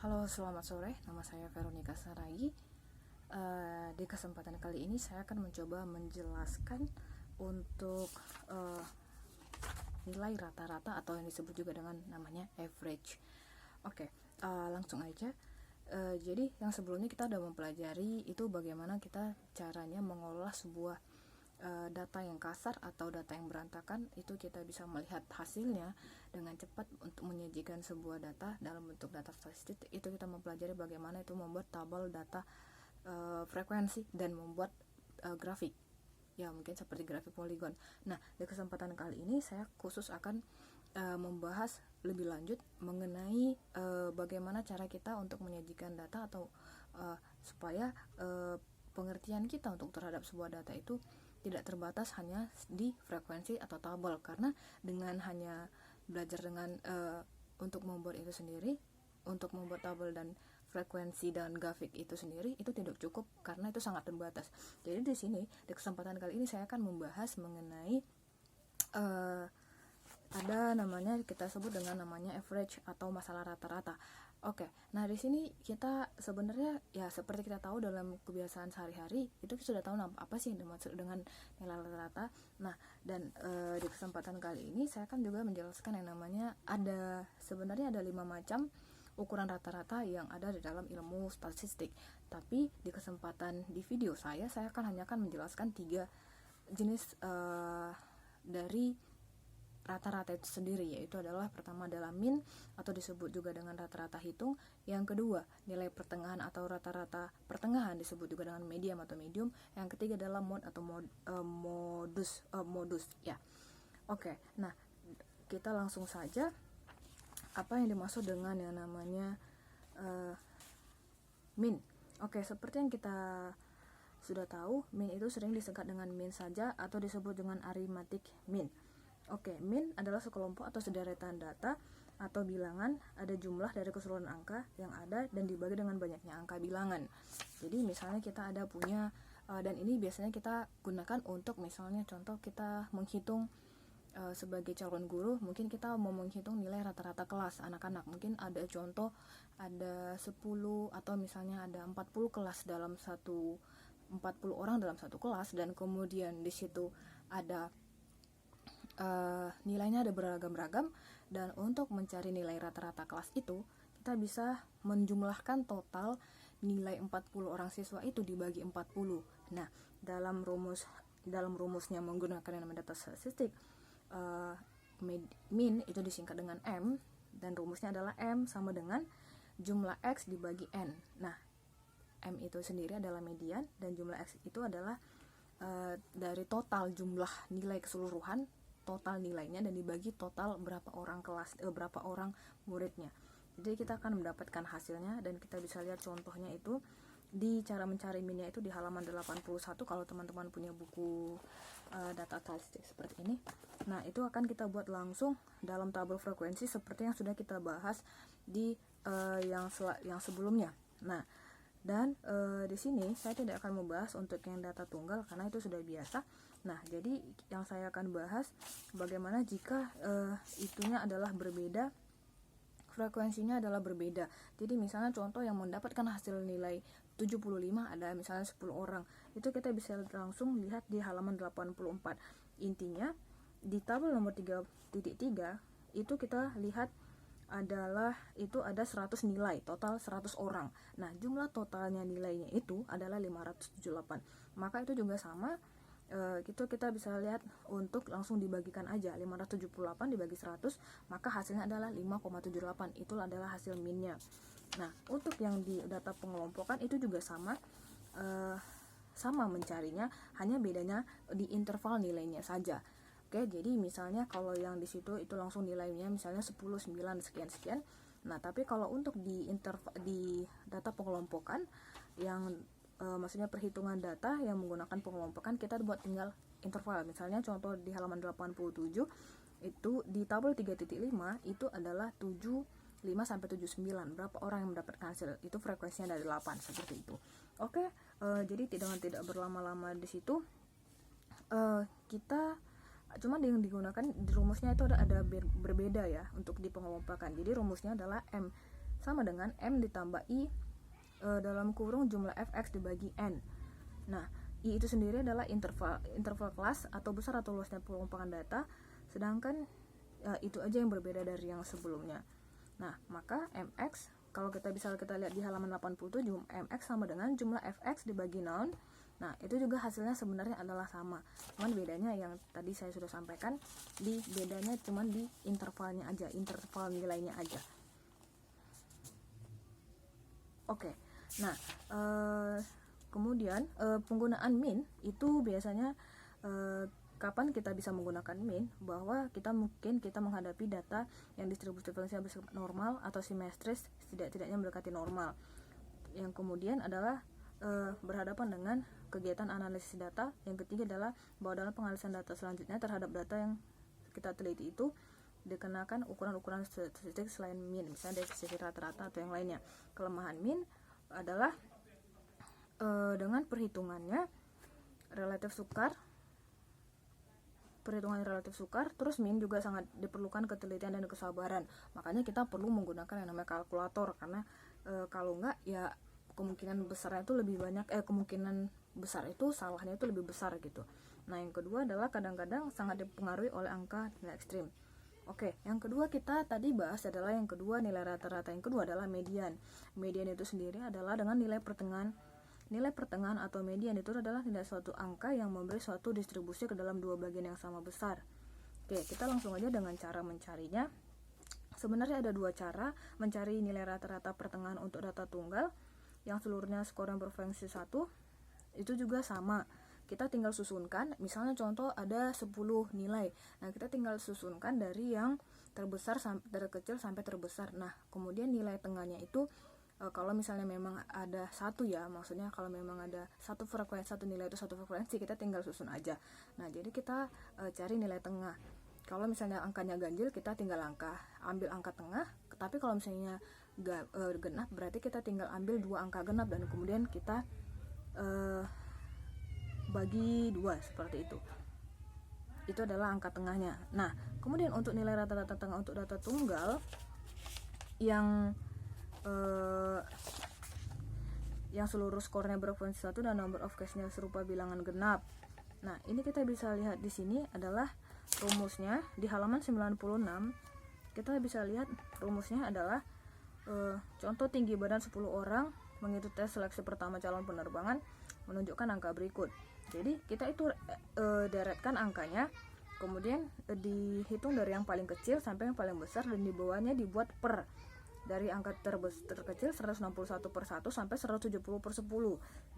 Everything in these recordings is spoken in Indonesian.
Halo, selamat sore. Nama saya Veronica Saragi. Di kesempatan kali ini saya akan mencoba menjelaskan untuk nilai rata-rata atau yang disebut juga dengan namanya average. Oke, langsung aja. Jadi yang sebelumnya kita udah mempelajari itu bagaimana kita caranya mengolah sebuah data yang kasar atau data yang berantakan. Itu kita bisa melihat hasilnya dengan cepat untuk menyajikan sebuah data dalam bentuk data statistik. Itu kita mempelajari bagaimana itu membuat tabel data frekuensi dan membuat grafik, ya mungkin seperti grafik poligon. Nah, di kesempatan kali ini saya khusus akan membahas lebih lanjut mengenai bagaimana cara kita untuk menyajikan data atau supaya pengertian kita untuk terhadap sebuah data itu tidak terbatas hanya di frekuensi atau tabel, karena dengan hanya belajar dengan untuk membuat itu sendiri, untuk membuat tabel dan frekuensi dan grafik itu sendiri itu tidak cukup karena itu sangat terbatas. Jadi di sini di kesempatan kali ini saya akan membahas mengenai ada namanya kita sebut dengan namanya average atau masalah rata-rata. Oke, nah di sini kita sebenarnya ya seperti kita tahu dalam kebiasaan sehari-hari itu kita sudah tahu apa sih yang dimaksud dengan nilai rata-rata. Nah, dan di kesempatan kali ini saya akan juga menjelaskan yang namanya sebenarnya ada 5 macam ukuran rata-rata yang ada di dalam ilmu statistik. Tapi di kesempatan di video saya hanya akan menjelaskan 3 jenis dari rata-rata itu sendiri, yaitu adalah pertama adalah mean atau disebut juga dengan rata-rata hitung, yang kedua nilai pertengahan atau rata-rata pertengahan disebut juga dengan median atau medium, yang ketiga adalah mode atau modus ya. Oke, nah kita langsung saja apa yang dimaksud dengan yang namanya mean. Oke, seperti yang kita sudah tahu, mean itu sering disingkat dengan mean saja atau disebut dengan arithmetic mean. Oke, mean adalah sekelompok atau sederetan data atau bilangan, ada jumlah dari keseluruhan angka yang ada dan dibagi dengan banyaknya angka bilangan. Jadi misalnya kita ada punya dan ini biasanya kita gunakan untuk misalnya contoh kita menghitung sebagai calon guru, mungkin kita mau menghitung nilai rata-rata kelas anak-anak. Mungkin ada contoh ada 10 atau misalnya ada 40 kelas dalam 40 orang dalam satu kelas, dan kemudian di situ ada nilainya ada beragam-ragam, dan untuk mencari nilai rata-rata kelas itu kita bisa menjumlahkan total nilai 40 orang siswa itu dibagi 40. Nah, dalam rumusnya menggunakan yang namanya data statistik, mean itu disingkat dengan M, dan rumusnya adalah M sama dengan jumlah X dibagi N. Nah, M itu sendiri adalah median dan jumlah X itu adalah dari total jumlah nilai keseluruhan, total nilainya, dan dibagi total berapa orang berapa orang muridnya. Jadi kita akan mendapatkan hasilnya, dan kita bisa lihat contohnya itu di cara mencari minnya itu di halaman 81 kalau teman-teman punya buku data statistik seperti ini. Nah, itu akan kita buat langsung dalam tabel frekuensi seperti yang sudah kita bahas di yang sebelumnya. Nah, dan di sini saya tidak akan membahas untuk yang data tunggal karena itu sudah biasa. Nah, jadi yang saya akan bahas bagaimana jika itunya adalah berbeda, frekuensinya adalah berbeda. Jadi misalnya contoh yang mendapatkan hasil nilai 75 ada misalnya 10 orang. Itu kita bisa langsung lihat di halaman 84. Intinya di tabel nomor 3.3 itu kita lihat adalah itu ada 100 nilai, total 100 orang. Nah, jumlah totalnya nilainya itu adalah 578. Maka itu juga sama, itu kita bisa lihat untuk langsung dibagikan aja 578 dibagi 100, maka hasilnya adalah 5,78. Itu adalah hasil minnya. Nah, untuk yang di data pengelompokan itu juga sama, sama mencarinya, hanya bedanya di interval nilainya saja. Oke, jadi misalnya kalau yang di situ itu langsung nilainya misalnya 10, 9, sekian. Nah, tapi kalau untuk di data pengelompokan yang maksudnya perhitungan data yang menggunakan pengelompokan, kita buat tinggal interval. Misalnya contoh di halaman 87 itu di tabel 3.5 itu adalah 75 sampai 79. Berapa orang yang mendapatkan hasil? Itu frekuensinya dari 8 seperti itu. Oke, jadi tidak berlama-lama di situ, kita cuma yang digunakan di rumusnya itu ada berbeda ya untuk di pengelompokan. Jadi rumusnya adalah M sama dengan M ditambah I dalam kurung jumlah fx dibagi N. Nah, I itu sendiri adalah interval kelas atau besar atau luasnya pengumpakan data, sedangkan itu aja yang berbeda dari yang sebelumnya. Nah, maka MX, kalau kita lihat di halaman 87, MX sama dengan jumlah fx dibagi noun. Nah, itu juga hasilnya sebenarnya adalah sama. Cuman bedanya yang tadi saya sudah sampaikan, bedanya cuman di intervalnya aja, interval nilainya aja. Oke. Nah, kemudian penggunaan min itu biasanya kapan kita bisa menggunakan min, bahwa kita menghadapi data yang distribusi diferensial bersifat normal atau simetris, tidak-tidaknya mendekati normal. Yang kemudian adalah berhadapan dengan kegiatan analisis data. Yang ketiga adalah bahwa dalam penganalisan data selanjutnya terhadap data yang kita teliti itu dikenakan ukuran-ukuran statistik selain min, misalnya definisi rata-rata atau yang lainnya. Kelemahan min adalah dengan perhitungannya relatif sukar, terus min juga sangat diperlukan ketelitian dan kesabaran. Makanya kita perlu menggunakan yang namanya kalkulator, karena kalau enggak ya kemungkinan besarnya itu lebih banyak, kemungkinan besar itu salahnya itu lebih besar gitu. Nah, yang kedua adalah kadang-kadang sangat dipengaruhi oleh angka nilai ekstrim. Oke, yang kedua kita tadi bahas adalah yang kedua nilai rata-rata. Yang kedua adalah median. Median itu sendiri adalah dengan nilai pertengahan. Nilai pertengahan atau median itu adalah nilai suatu angka yang memberi suatu distribusi ke dalam dua bagian yang sama besar. Oke, kita langsung aja dengan cara mencarinya. Sebenarnya ada dua cara mencari nilai rata-rata pertengahan untuk data tunggal. Yang seluruhnya skor yang berfungsi 1, itu juga sama. Kita tinggal susunkan, misalnya contoh ada 10 nilai. Nah, kita tinggal susunkan dari yang dari kecil sampai terbesar. Nah, kemudian nilai tengahnya itu kalau misalnya memang ada satu ya, maksudnya kalau memang ada satu nilai itu satu frekuensi, kita tinggal susun aja. Nah, jadi kita cari nilai tengah. Kalau misalnya angkanya ganjil, kita tinggal ambil angka tengah. Tapi kalau misalnya genap, berarti kita tinggal ambil 2 angka genap dan kemudian kita bagi 2 seperti itu. Itu adalah angka tengahnya. Nah, kemudian untuk nilai rata-rata tengah untuk data tunggal yang seluruh skornya berfungsi 1 dan number of case-nya serupa bilangan genap. Nah, ini kita bisa lihat di sini adalah rumusnya di halaman 96. Kita bisa lihat rumusnya adalah contoh tinggi badan 10 orang mengikuti tes seleksi pertama calon penerbangan menunjukkan angka berikut. Jadi kita itu deretkan angkanya, kemudian dihitung dari yang paling kecil sampai yang paling besar, dan di bawahnya dibuat per, dari angka terkecil 161 per 1 sampai 170 per 10.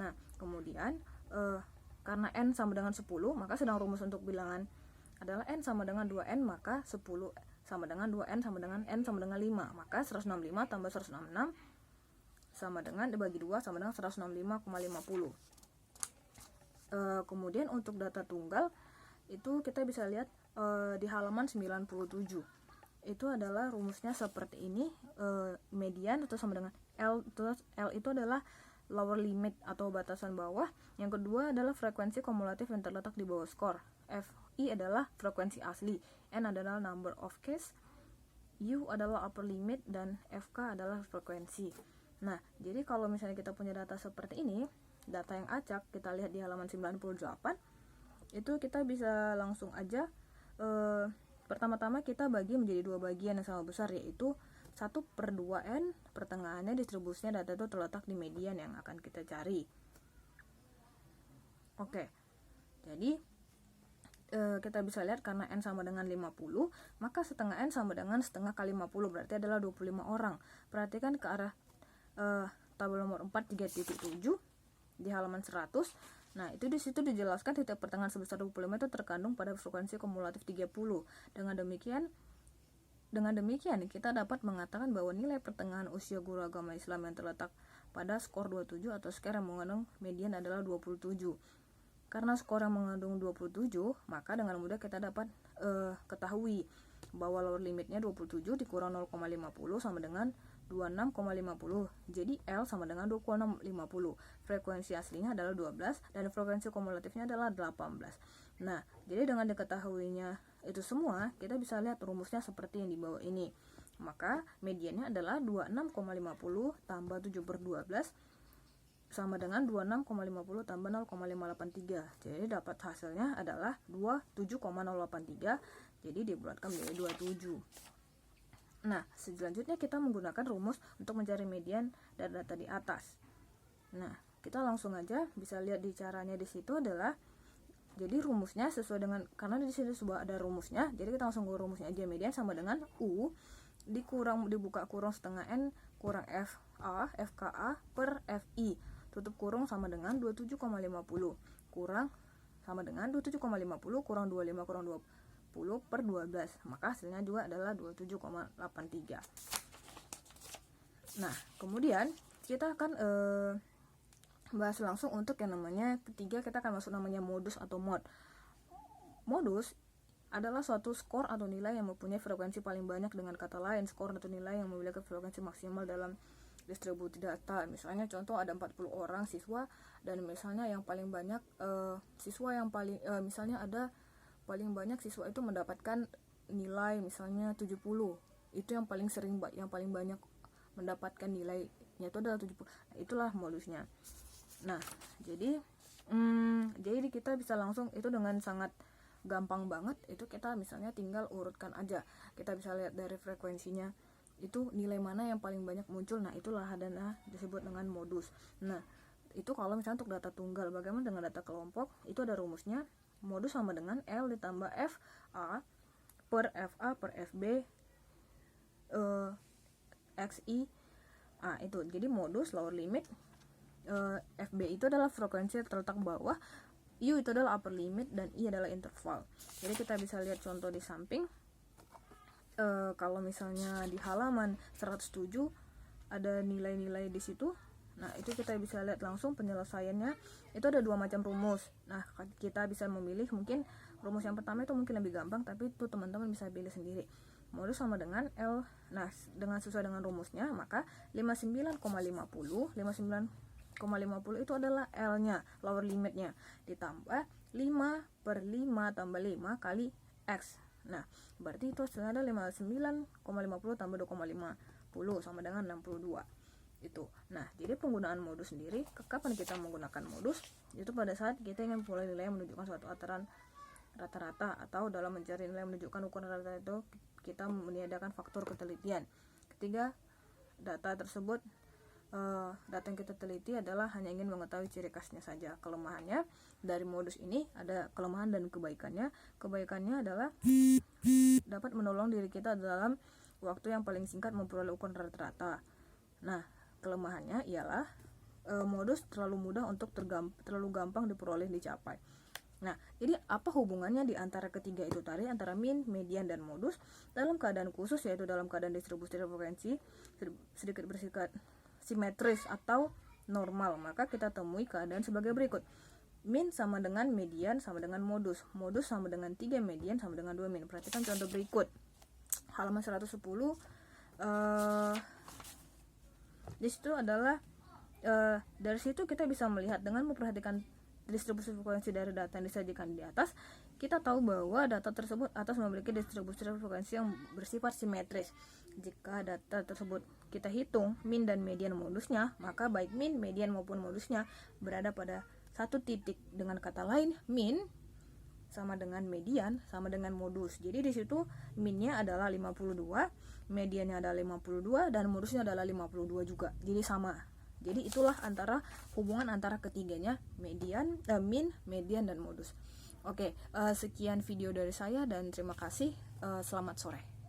Nah, kemudian karena n sama dengan 10, maka sedang rumus untuk bilangan adalah n sama dengan 2n, maka 10 sama dengan 2n sama dengan n sama dengan 5. Maka 165 tambah 166 sama dengan dibagi 2 sama dengan 165,50. Kemudian untuk data tunggal itu kita bisa lihat di halaman 97. Itu adalah rumusnya seperti ini. Median itu sama dengan L itu adalah lower limit atau batasan bawah. Yang kedua adalah frekuensi kumulatif yang terletak di bawah skor. FI adalah frekuensi asli, N adalah number of case, U adalah upper limit, dan FK adalah frekuensi. Nah, jadi kalau misalnya kita punya data seperti ini, data yang acak, kita lihat di halaman 98, itu kita bisa langsung aja pertama-tama kita bagi menjadi 2 bagian yang sama besar, yaitu 1/2n, pertengahannya distribusinya data itu terletak di median yang akan kita cari. Oke, jadi kita bisa lihat karena n sama dengan 50, maka setengah n sama dengan setengah kali 50, berarti adalah 25 orang. Perhatikan ke arah tabel nomor 4 3.7 di halaman 100. Nah, itu di situ dijelaskan titik pertengahan sebesar 25 itu terkandung pada frekuensi kumulatif 30. Dengan demikian kita dapat mengatakan bahwa nilai pertengahan usia guru agama Islam yang terletak pada skor 27 atau skor yang mengandung median adalah 27. Karena skor yang mengandung 27, maka dengan mudah kita dapat ketahui bahwa lower limitnya 27 dikurang 0,50 sama dengan 26,50. Jadi L sama dengan 26,50. Frekuensi aslinya adalah 12 dan frekuensi kumulatifnya adalah 18. Nah, jadi dengan diketahuinya itu semua, kita bisa lihat rumusnya seperti yang di bawah ini. maka mediannya adalah 26,50 tambah 7/12 sama dengan 26,50 tambah 0,583. Jadi dapat hasilnya adalah 27,083. Jadi dibulatkan menjadi 27. Nah, selanjutnya kita menggunakan rumus untuk mencari median dari data di atas. Nah, kita langsung aja bisa lihat di caranya di situ adalah, jadi rumusnya sesuai dengan, karena di sini sudah ada rumusnya, jadi kita langsung ke rumusnya aja. Median sama dengan U dibuka kurung setengah N kurang FKA per FI tutup kurung sama dengan 27,50 kurang sama dengan 27,50 kurang 25 kurang 20 per 12, maka hasilnya juga adalah 27,83. Nah, kemudian kita akan bahas langsung untuk yang namanya ketiga, kita akan masuk namanya modus atau mod. Modus adalah suatu skor atau nilai yang mempunyai frekuensi paling banyak. Dengan kata lain, skor atau nilai yang memiliki frekuensi maksimal dalam distribusi data. Misalnya contoh ada 40 orang siswa dan misalnya yang paling banyak siswa yang paling misalnya ada paling banyak siswa itu mendapatkan nilai misalnya 70. Itu yang paling sering, yang paling banyak mendapatkan nilainya itu adalah 70. Itulah modusnya. Nah, jadi kita bisa langsung itu dengan sangat gampang banget. Itu kita misalnya tinggal urutkan aja. Kita bisa lihat dari frekuensinya itu nilai mana yang paling banyak muncul. Nah, itulah dana disebut dengan modus. Nah, itu kalau misalnya untuk data tunggal. Bagaimana dengan data kelompok? Itu ada rumusnya. Modus sama dengan L ditambah FA per FB XI A itu. Jadi modus lower limit, FB itu adalah frekuensi terletak bawah, U itu adalah upper limit, dan I adalah interval. Jadi kita bisa lihat contoh di samping. Kalau misalnya di halaman 107 ada nilai-nilai di situ. Nah, itu kita bisa lihat langsung penyelesaiannya. Itu ada dua macam rumus. Nah, kita bisa memilih, mungkin rumus yang pertama itu mungkin lebih gampang, tapi itu teman-teman bisa pilih sendiri. Modus sama dengan L. Nah, dengan sesuai dengan rumusnya, maka 59,50 itu adalah L-nya, lower limitnya, ditambah 5 per 5 tambah 5 kali X. Nah, berarti itu hasilnya ada 59,50 tambah 2,50 sama dengan 62 itu. Nah, jadi penggunaan modus sendiri, kapan kita menggunakan modus? Itu pada saat kita ingin memperoleh nilai yang menunjukkan suatu aturan rata-rata, atau dalam mencari nilai yang menunjukkan ukuran rata-rata itu kita meniadakan faktor ketelitian. Ketiga, data tersebut data yang kita teliti adalah hanya ingin mengetahui ciri khasnya saja. Kelemahannya dari modus ini ada kelemahan dan kebaikannya. Kebaikannya adalah dapat menolong diri kita dalam waktu yang paling singkat memperoleh ukuran rata-rata. Nah, kelemahannya ialah modus terlalu mudah untuk terlalu gampang diperoleh, dicapai. Nah, jadi apa hubungannya di antara ketiga itu tadi, antara min, median, dan modus dalam keadaan khusus, yaitu dalam keadaan distribusi frekuensi sedikit bersifat simetris atau normal? Maka kita temui keadaan sebagai berikut. Min sama dengan median sama dengan modus. Modus sama dengan 3, median sama dengan 2 min. Perhatikan contoh berikut. Halaman 110. Di situ adalah dari situ kita bisa melihat dengan memperhatikan distribusi frekuensi dari data yang disajikan di atas, kita tahu bahwa data tersebut atas memiliki distribusi frekuensi yang bersifat simetris. Jika data tersebut kita hitung min dan median modusnya, maka baik min, median maupun modusnya berada pada satu titik. Dengan kata lain, min sama dengan median sama dengan modus. Jadi di situ minnya adalah 52, mediannya adalah 52, dan modusnya adalah 52 juga. Jadi sama. Jadi itulah antara hubungan antara ketiganya, median, min, median, dan modus. Oke, sekian video dari saya dan terima kasih. Selamat sore.